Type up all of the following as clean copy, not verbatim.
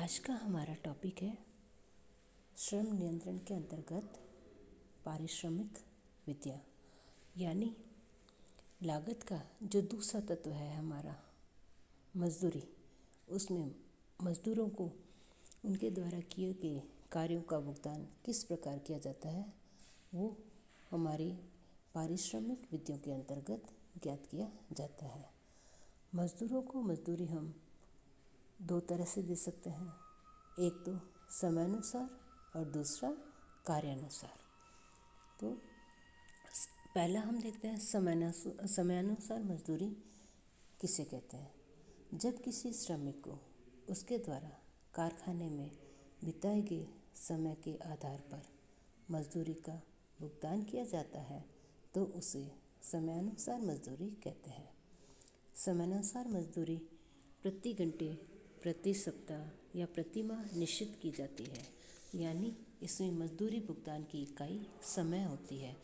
आज का हमारा टॉपिक है श्रम नियंत्रण के अंतर्गत पारिश्रमिक विधियाँ, यानी लागत का जो दूसरा तत्व है हमारा मजदूरी। उसमें मजदूरों को उनके द्वारा किए गए कार्यों का भुगतान किस प्रकार किया जाता है, वो हमारी पारिश्रमिक विधियों के अंतर्गत ज्ञात किया जाता है। मजदूरों को मजदूरी हम दो तरह से दे सकते हैं, एक तो समयानुसार और दूसरा कार्यानुसार। तो पहला हम देखते हैं समयानुसार मजदूरी किसे कहते हैं। जब किसी श्रमिक को उसके द्वारा कारखाने में बिताए गए समय के आधार पर मजदूरी का भुगतान किया जाता है तो उसे समयानुसार मजदूरी कहते हैं। समयानुसार मजदूरी प्रति घंटे, प्रति सप्ताह या प्रति माह निश्चित की जाती है, यानी इसमें मजदूरी भुगतान की इकाई समय होती है।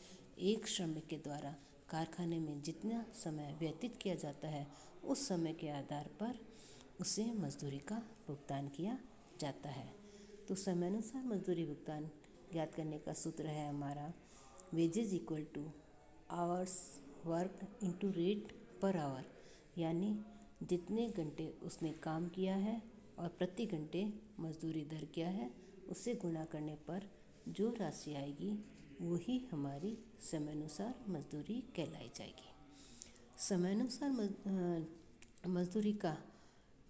एक श्रमिक के द्वारा कारखाने में जितना समय व्यतीत किया जाता है उस समय के आधार पर उसे मजदूरी का भुगतान किया जाता है। तो समयानुसार मजदूरी भुगतान ज्ञात करने का सूत्र है हमारा wages equal to hours work into rate per hour, यानी जितने घंटे उसने काम किया है और प्रति घंटे मजदूरी दर क्या है उससे गुणा करने पर जो राशि आएगी वही हमारी समयानुसार मजदूरी कहलाई जाएगी। समयानुसार मजदूरी का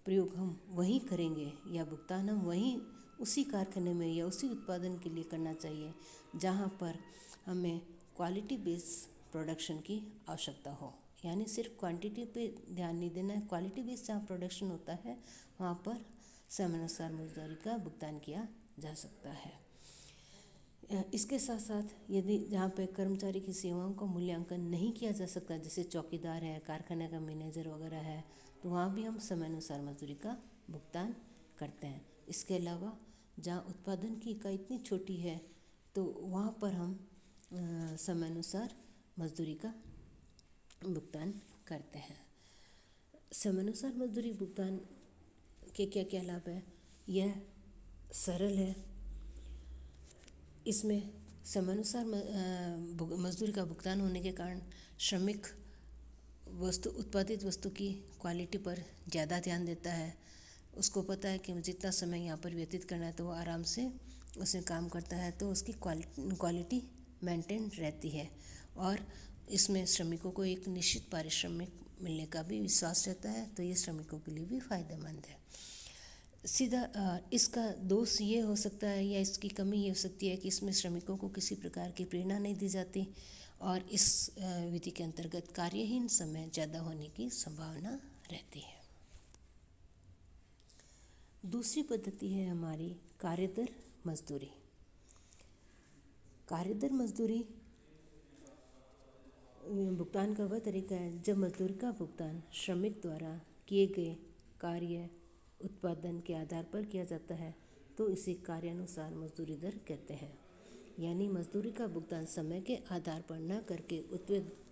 प्रयोग हम वहीं करेंगे या भुगतान हम वहीं उसी कारखाने में या उसी उत्पादन के लिए करना चाहिए जहाँ पर हमें क्वालिटी बेस्ड प्रोडक्शन की आवश्यकता हो, यानी सिर्फ क्वांटिटी पे ध्यान नहीं देना है। क्वालिटी बेस्ड जहाँ प्रोडक्शन होता है वहाँ पर समयानुसार मजदूरी का भुगतान किया जा सकता है। इसके साथ साथ यदि जहाँ पे कर्मचारी की सेवाओं का मूल्यांकन नहीं किया जा सकता, जैसे चौकीदार है, कारखाने का मैनेजर वगैरह है, तो वहाँ भी हम समयानुसार मजदूरी का भुगतान करते हैं। इसके अलावा जहाँ उत्पादन की इकाई इतनी छोटी है तो वहाँ पर हम समयानुसार मजदूरी का भुगतान करते हैं। समयानुसार मजदूरी भुगतान के क्या क्या लाभ है? यह सरल है। इसमें समयानुसार मजदूरी का भुगतान होने के कारण श्रमिक उत्पादित वस्तु की क्वालिटी पर ज़्यादा ध्यान देता है। उसको पता है कि जितना समय यहाँ पर व्यतीत करना है तो वो आराम से उसमें काम करता है, तो उसकी क्वालिटी मेंटेन रहती है और इसमें श्रमिकों को एक निश्चित पारिश्रमिक मिलने का भी विश्वास रहता है, तो ये श्रमिकों के लिए भी फायदेमंद है। सीधा इसका दोष ये हो सकता है या इसकी कमी ये हो सकती है कि इसमें श्रमिकों को किसी प्रकार की प्रेरणा नहीं दी जाती और इस विधि के अंतर्गत कार्यहीन समय ज़्यादा होने की संभावना रहती है। दूसरी पद्धति है हमारी कार्यदर मजदूरी। कार्यदर मजदूरी भुगतान का वह तरीका है जब मजदूरी का भुगतान श्रमिक द्वारा किए गए कार्य उत्पादन के आधार पर किया जाता है, तो इसे कार्यानुसार मजदूरी दर कहते हैं। यानी मजदूरी का भुगतान समय के आधार पर न करके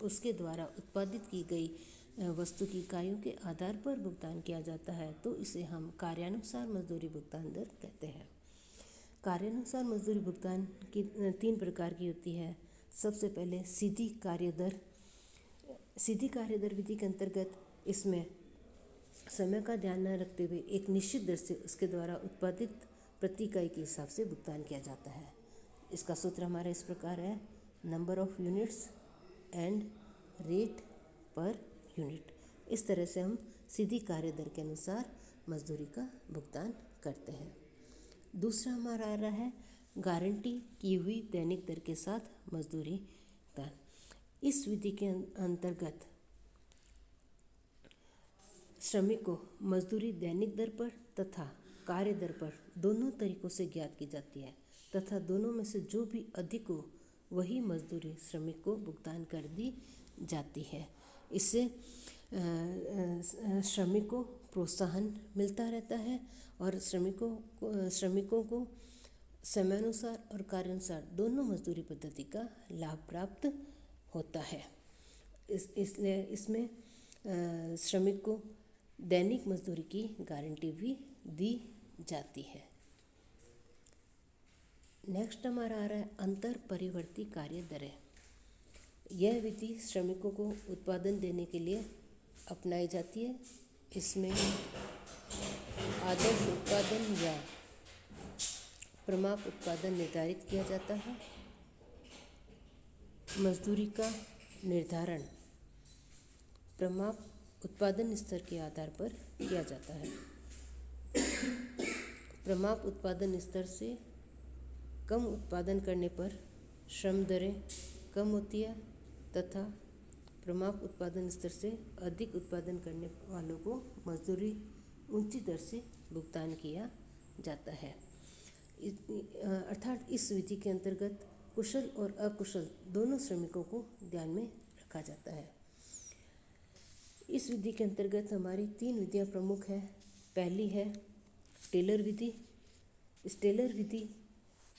उसके द्वारा उत्पादित की गई वस्तु की इकाइयों के आधार पर भुगतान किया जाता है, तो इसे हम कार्यानुसार मजदूरी भुगतान दर कहते हैं। कार्यानुसार मजदूरी भुगतान की 3 प्रकार की होती है। सबसे पहले सीधी कार्यदर। सीधी कार्यदर विधि के अंतर्गत इसमें समय का ध्यान न रखते हुए एक निश्चित दर से उसके द्वारा उत्पादित प्रति इकाई के हिसाब से भुगतान किया जाता है। इसका सूत्र हमारा इस प्रकार है, number of units and rate per unit. इस तरह से हम सीधी कार्य दर के अनुसार मजदूरी का भुगतान करते हैं। दूसरा हमारा आ रहा है गारंटी की हुई दैनिक दर के साथ मजदूरी भुगतान। इस विधि के अंतर्गत श्रमिक को मजदूरी दैनिक दर पर तथा कार्य दर पर दोनों तरीकों से ज्ञात की जाती है तथा दोनों में से जो भी अधिक हो वही मजदूरी श्रमिक को भुगतान कर दी जाती है। इससे श्रमिक को प्रोत्साहन मिलता रहता है और श्रमिकों को समयानुसार और कार्यानुसार दोनों मजदूरी पद्धति का लाभ प्राप्त होता है। इसलिए इसमें श्रमिक को दैनिक मजदूरी की गारंटी भी दी जाती है। नेक्स्ट हमारा आ रहा है अंतर परिवर्ती कार्य दरें। यह विधि श्रमिकों को उत्पादन देने के लिए अपनाई जाती है। इसमें आदर्श उत्पादन या प्रमाप उत्पादन निर्धारित किया जाता है। मजदूरी का निर्धारण प्रमाप उत्पादन स्तर के आधार पर किया जाता है। प्रमाप उत्पादन स्तर से कम उत्पादन करने पर श्रम दरें कम होती है तथा प्रमाप उत्पादन स्तर से अधिक उत्पादन करने वालों को मजदूरी ऊंची दर से भुगतान किया जाता है। अर्थात इस विधि के अंतर्गत कुशल और अकुशल दोनों श्रमिकों को ध्यान में रखा जाता है। इस विधि के अंतर्गत हमारी 3 विधियां प्रमुख हैं। पहली है टेलर विधि। इस टेलर विधि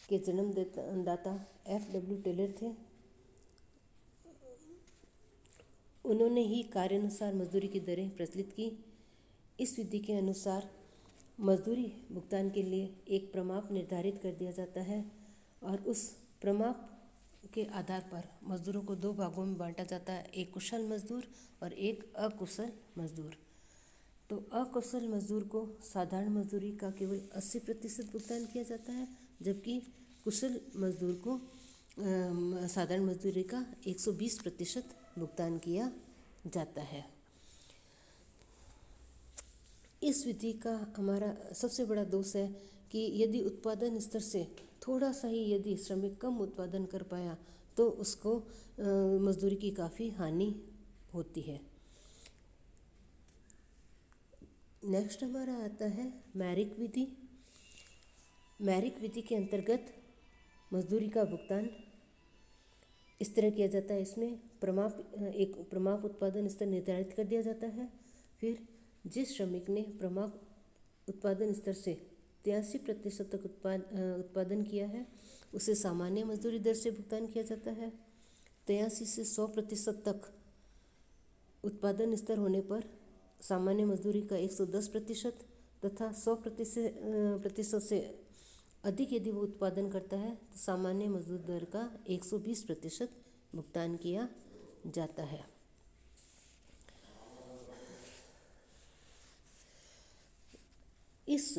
के जन्मदाता F.W. टेलर थे। उन्होंने ही कार्यानुसार मजदूरी की दरें प्रचलित की। इस विधि के अनुसार मजदूरी भुगतान के लिए एक प्रमाप निर्धारित कर दिया जाता है और उस प्रमाप के आधार पर मजदूरों को 2 भागों में बांटा जाता है, एक कुशल मजदूर और एक अकुशल मजदूर। तो अकुशल मजदूर को साधारण मजदूरी का केवल 80% भुगतान किया जाता है, जबकि कुशल मजदूर को साधारण मजदूरी का 120% भुगतान किया जाता है। इस विधि का हमारा सबसे बड़ा दोष है कि यदि उत्पादन स्तर से थोड़ा सा ही यदि श्रमिक कम उत्पादन कर पाया तो उसको मजदूरी की काफ़ी हानि होती है। नेक्स्ट हमारा आता है मैरिक विधि। मैरिक विधि के अंतर्गत मजदूरी का भुगतान इस तरह किया जाता है। इसमें एक प्रमाप उत्पादन स्तर निर्धारित कर दिया जाता है। फिर जिस श्रमिक ने प्रमाप उत्पादन स्तर से 83% तक उत्पादन किया है उसे सामान्य मजदूरी दर से भुगतान किया जाता है। 83 से 100% तक उत्पादन स्तर होने पर सामान्य मजदूरी का 110% तथा 100% से अधिक यदि वो उत्पादन करता है तो सामान्य मजदूर दर का 120% भुगतान किया जाता है। इस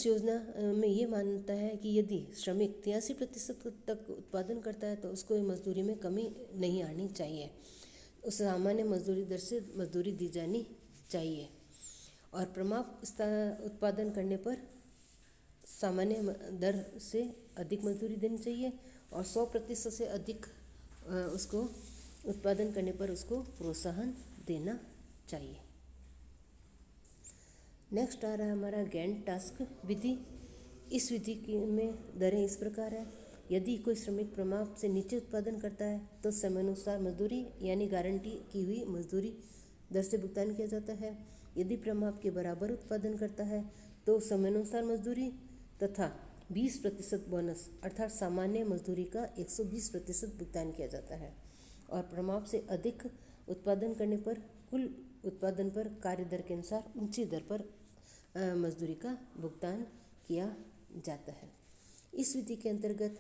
योजना में ये मानता है कि यदि श्रमिक 83% तक उत्पादन करता है तो उसको मजदूरी में कमी नहीं आनी चाहिए, उस सामान्य मजदूरी दर से मजदूरी दी जानी चाहिए और प्रमाप उत्पादन करने पर सामान्य दर से अधिक मजदूरी देनी चाहिए और 100% से अधिक उसको उत्पादन करने पर उसको प्रोत्साहन देना चाहिए। नेक्स्ट आ रहा है हमारा गैंट टास्क विधि। इस विधि में दरें इस प्रकार है। यदि कोई श्रमिक प्रमाप से नीचे उत्पादन करता है तो समयानुसार मजदूरी यानी गारंटी की हुई मजदूरी दर से भुगतान किया जाता है। यदि प्रमाप के बराबर उत्पादन करता है तो समयानुसार मजदूरी तथा 20% बोनस अर्थात सामान्य मजदूरी का 120% भुगतान किया जाता है और प्रमाप से अधिक उत्पादन करने पर कुल उत्पादन पर कार्य दर के अनुसार ऊंची दर पर मजदूरी का भुगतान किया जाता है। इस विधि के अंतर्गत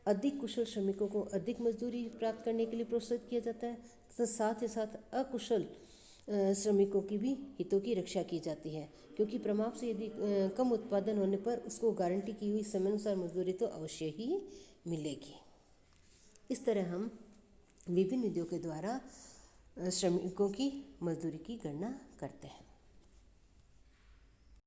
अधिक कुशल श्रमिकों को अधिक मजदूरी प्राप्त करने के लिए प्रोत्साहित किया जाता है तथा साथ ही साथ अकुशल श्रमिकों की भी हितों की रक्षा की जाती है, क्योंकि प्रमाप से यदि कम उत्पादन होने पर उसको गारंटी की हुई समयानुसार मजदूरी तो अवश्य ही मिलेगी। इस तरह हम विभिन्न विधियों के द्वारा श्रमिकों की मजदूरी की गणना करते हैं।